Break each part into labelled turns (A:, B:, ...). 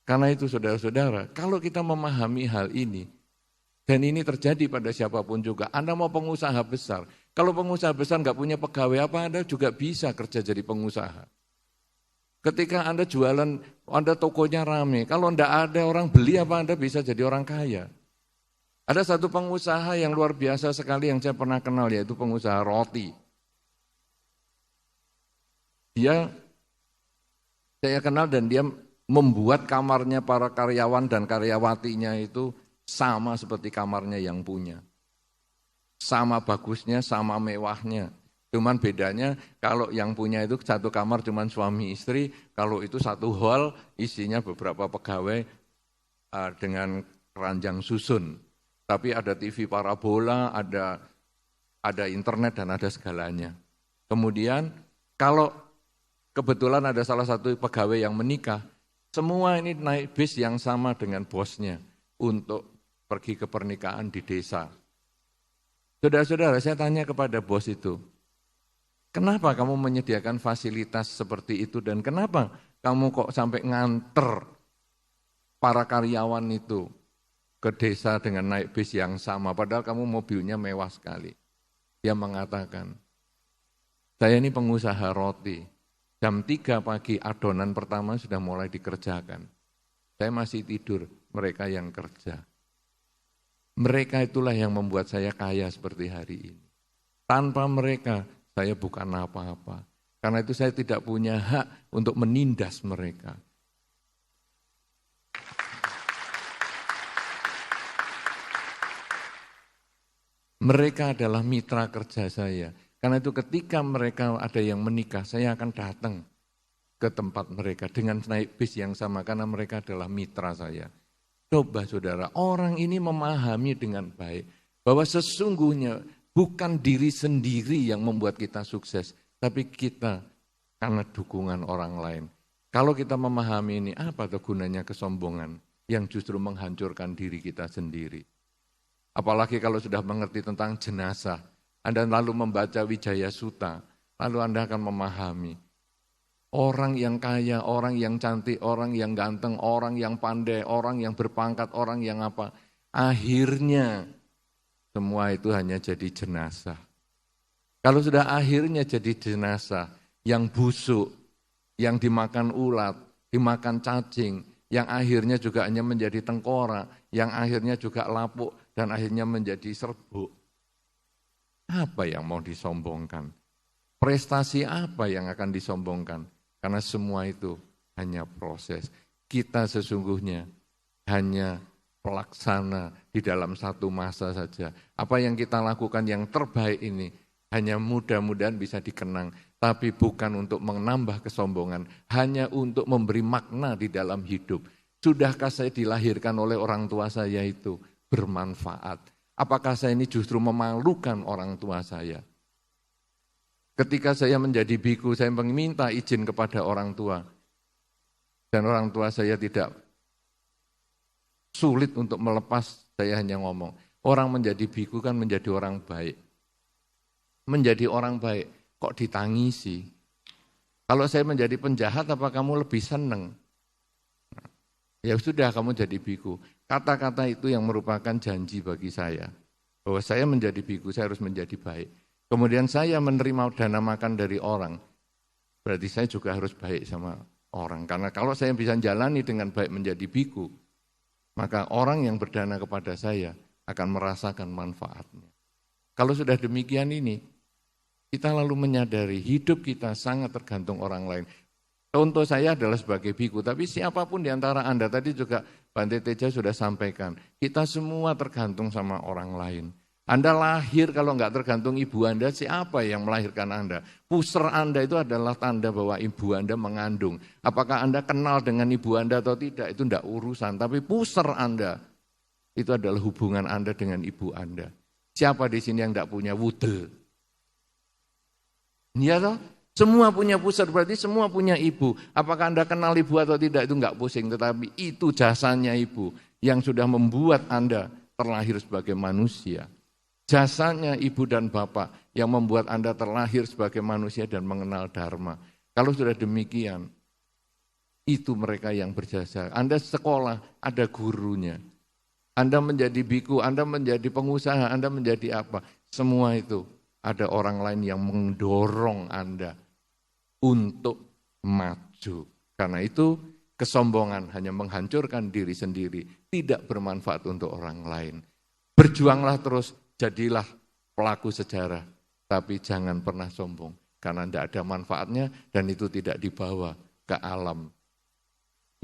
A: Karena itu saudara-saudara, kalau kita memahami hal ini, dan ini terjadi pada siapapun juga, Anda mau pengusaha besar, kalau pengusaha besar nggak punya pegawai apa, Anda juga bisa kerja jadi pengusaha. Ketika Anda jualan, Anda tokonya rame, kalau enggak ada orang beli apa Anda bisa jadi orang kaya. Ada satu pengusaha yang luar biasa sekali yang saya pernah kenal, yaitu pengusaha roti. Saya kenal dan dia membuat kamarnya para karyawan dan karyawatinya itu sama seperti kamarnya yang punya. Sama bagusnya, sama mewahnya. Cuman bedanya kalau yang punya itu satu kamar cuman suami istri, kalau itu satu hall isinya beberapa pegawai dengan keranjang susun. Tapi ada TV parabola, ada internet dan ada segalanya. Kemudian kalau kebetulan ada salah satu pegawai yang menikah, semua ini naik bis yang sama dengan bosnya untuk pergi ke pernikahan di desa. Saudara-saudara, saya tanya kepada bos itu, kenapa kamu menyediakan fasilitas seperti itu dan kenapa kamu kok sampai nganter para karyawan itu ke desa dengan naik bis yang sama, padahal kamu mobilnya mewah sekali. Dia mengatakan, saya ini pengusaha roti, jam 3 pagi adonan pertama sudah mulai dikerjakan. Saya masih tidur, mereka yang kerja. Mereka itulah yang membuat saya kaya seperti hari ini. Tanpa mereka, saya bukan apa-apa. Karena itu saya tidak punya hak untuk menindas mereka. Mereka adalah mitra kerja saya. Karena itu ketika mereka ada yang menikah, saya akan datang ke tempat mereka dengan naik bis yang sama karena mereka adalah mitra saya. Coba saudara, orang ini memahami dengan baik bahwa sesungguhnya bukan diri sendiri yang membuat kita sukses, tapi kita karena dukungan orang lain. Kalau kita memahami ini, apa tuh gunanya kesombongan yang justru menghancurkan diri kita sendiri? Apalagi kalau sudah mengerti tentang jenazah, Anda lalu membaca Wijaya Sutta, lalu Anda akan memahami orang yang kaya, orang yang cantik, orang yang ganteng, orang yang pandai, orang yang berpangkat, orang yang apa, akhirnya semua itu hanya jadi jenazah. Kalau sudah akhirnya jadi jenazah, yang busuk, yang dimakan ulat, dimakan cacing, yang akhirnya juga hanya menjadi tengkorak, yang akhirnya juga lapuk, dan akhirnya menjadi serbuk. Apa yang mau disombongkan? Prestasi apa yang akan disombongkan? Karena semua itu hanya proses. Kita sesungguhnya hanya pelaksana di dalam satu masa saja. Apa yang kita lakukan yang terbaik ini hanya mudah-mudahan bisa dikenang. Tapi bukan untuk menambah kesombongan, hanya untuk memberi makna di dalam hidup. Sudahkah saya dilahirkan oleh orang tua saya itu bermanfaat? Apakah saya ini justru memalukan orang tua saya? Ketika saya menjadi biku, saya meminta izin kepada orang tua. Dan orang tua saya tidak sulit untuk melepas, saya hanya ngomong. Orang menjadi biku kan menjadi orang baik. Menjadi orang baik, kok ditangisi? Kalau saya menjadi penjahat, apa kamu lebih senang? Ya sudah, kamu jadi biku. Kata-kata itu yang merupakan janji bagi saya. Bahwa saya menjadi biku, saya harus menjadi baik. Kemudian saya menerima dana makan dari orang. Berarti saya juga harus baik sama orang. Karena kalau saya bisa jalani dengan baik menjadi biku, maka orang yang berdana kepada saya akan merasakan manfaatnya. Kalau sudah demikian ini, kita lalu menyadari hidup kita sangat tergantung orang lain. Contoh saya adalah sebagai biku, tapi siapapun di antara Anda, tadi juga Bante Teja sudah sampaikan, kita semua tergantung sama orang lain. Anda lahir kalau enggak tergantung ibu Anda, siapa yang melahirkan Anda? Puser Anda itu adalah tanda bahwa ibu Anda mengandung. Apakah Anda kenal dengan ibu Anda atau tidak, itu enggak urusan. Tapi puser Anda, itu adalah hubungan Anda dengan ibu Anda. Siapa di sini yang enggak punya wudel? Iya toh? Semua punya pusat, berarti semua punya ibu. Apakah Anda kenal ibu atau tidak, itu enggak pusing. Tetapi itu jasanya ibu yang sudah membuat Anda terlahir sebagai manusia. Jasanya ibu dan bapak yang membuat Anda terlahir sebagai manusia dan mengenal dharma. Kalau sudah demikian, Itu mereka yang berjasa. Anda sekolah, ada gurunya. Anda menjadi biku, Anda menjadi pengusaha, Anda menjadi apa. Semua itu ada orang lain yang mendorong Anda untuk maju. Karena itu kesombongan hanya menghancurkan diri sendiri, tidak bermanfaat untuk orang lain. Berjuanglah terus, jadilah pelaku sejarah, tapi jangan pernah sombong, karena tidak ada manfaatnya dan itu tidak dibawa ke alam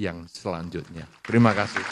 A: yang selanjutnya. Terima kasih.